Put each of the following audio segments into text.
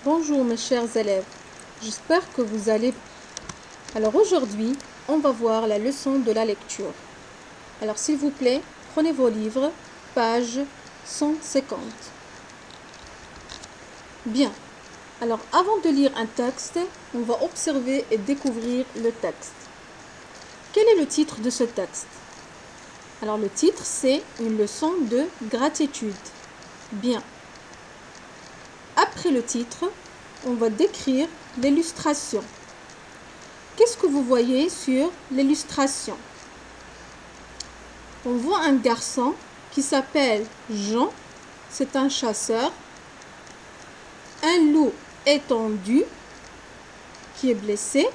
Bonjour mes chers élèves, j'espère que vous allez bien. Alors aujourd'hui, on va voir la leçon de la lecture. Alors s'il vous plaît, prenez vos livres, page 150. Bien, alors avant de lire un texte, on va observer et découvrir le texte. Quel est le titre de ce texte? Alors le titre c'est une leçon de gratitude. Bien. Après le titre, on va décrire l'illustration. Qu'est-ce que vous voyez sur l'illustration? On voit un garçon qui s'appelle Jean, c'est un chasseur. Un loup étendu qui est blessé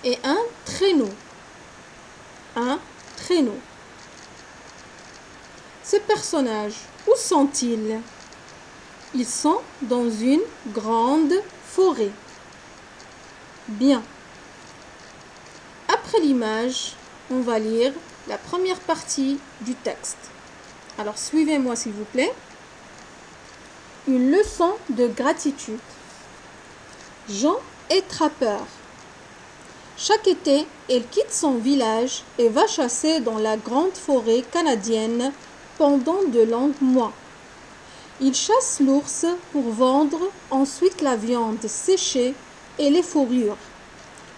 et un traîneau. Un traîneau. Ces personnages, où sont-ils? Ils sont dans une grande forêt. Bien. Après l'image, on va lire la première partie du texte. Alors suivez-moi s'il vous plaît. Une leçon de gratitude. Jean est trappeur. Chaque été, il quitte son village et va chasser dans la grande forêt canadienne pendant de longs mois. Il chasse l'ours pour vendre ensuite la viande séchée et les fourrures.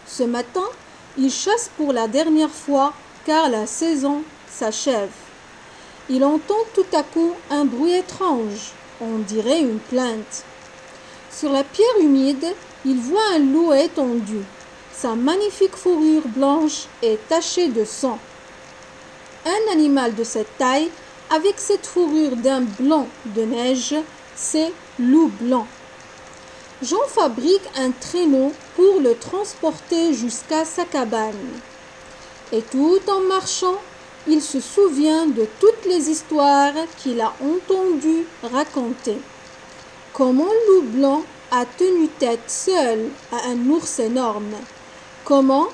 Ce matin, il chasse pour la dernière fois car la saison s'achève. Il entend tout à coup un bruit étrange, on dirait une plainte. Sur la pierre humide, il voit un loup étendu. Sa magnifique fourrure blanche est tachée de sang. Un animal de cette taille, avec cette fourrure d'un blanc de neige, c'est loup blanc. Jean fabrique un traîneau pour le transporter jusqu'à sa cabane. Et tout en marchant, il se souvient de toutes les histoires qu'il a entendues raconter. Comment loup blanc a tenu tête seul à un ours énorme. Comment,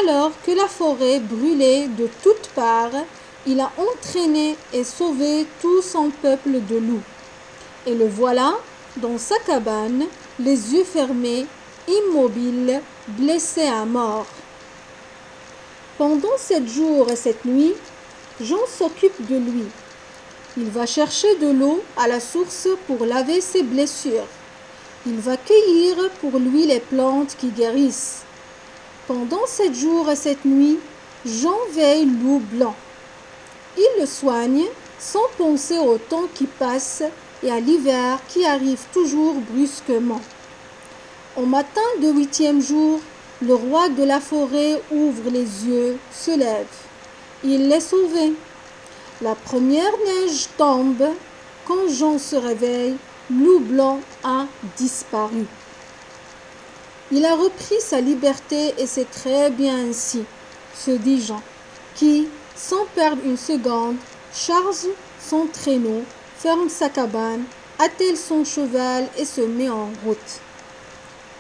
alors que la forêt brûlait de toutes parts, il a entraîné et sauvé tout son peuple de loups. Et le voilà dans sa cabane, les yeux fermés, immobile, blessé à mort. Pendant 7 jours et 7 nuits, Jean s'occupe de lui. Il va chercher de l'eau à la source pour laver ses blessures. Il va cueillir pour lui les plantes qui guérissent. Pendant 7 jours et 7 nuits, Jean veille loup blanc. Il le soigne sans penser au temps qui passe et à l'hiver qui arrive toujours brusquement. Au matin du 8e jour, le roi de la forêt ouvre les yeux, se lève. Il est sauvé. La première neige tombe. Quand Jean se réveille, loup blanc a disparu. Il a repris sa liberté et c'est très bien ainsi, se dit Jean, qui, sans perdre une seconde, charge son traîneau, ferme sa cabane, attelle son cheval et se met en route.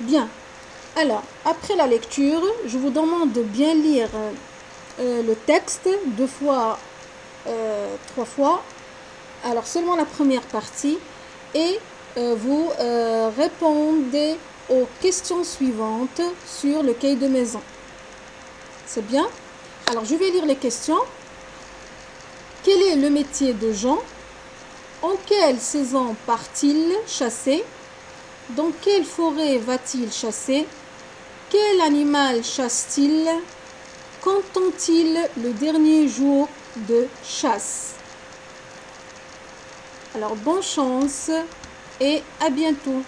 Bien. Alors, après la lecture, je vous demande de bien lire le texte 2 fois, 3 fois. Alors, seulement la première partie. Et vous répondez aux questions suivantes sur le cahier de maison. C'est bien? Alors, je vais lire les questions. Quel est le métier de Jean? En quelle saison part-il chasser? Dans quelle forêt va-t-il chasser? Quel animal chasse-t-il? Qu'entend-il le dernier jour de chasse? Alors, bonne chance et à bientôt.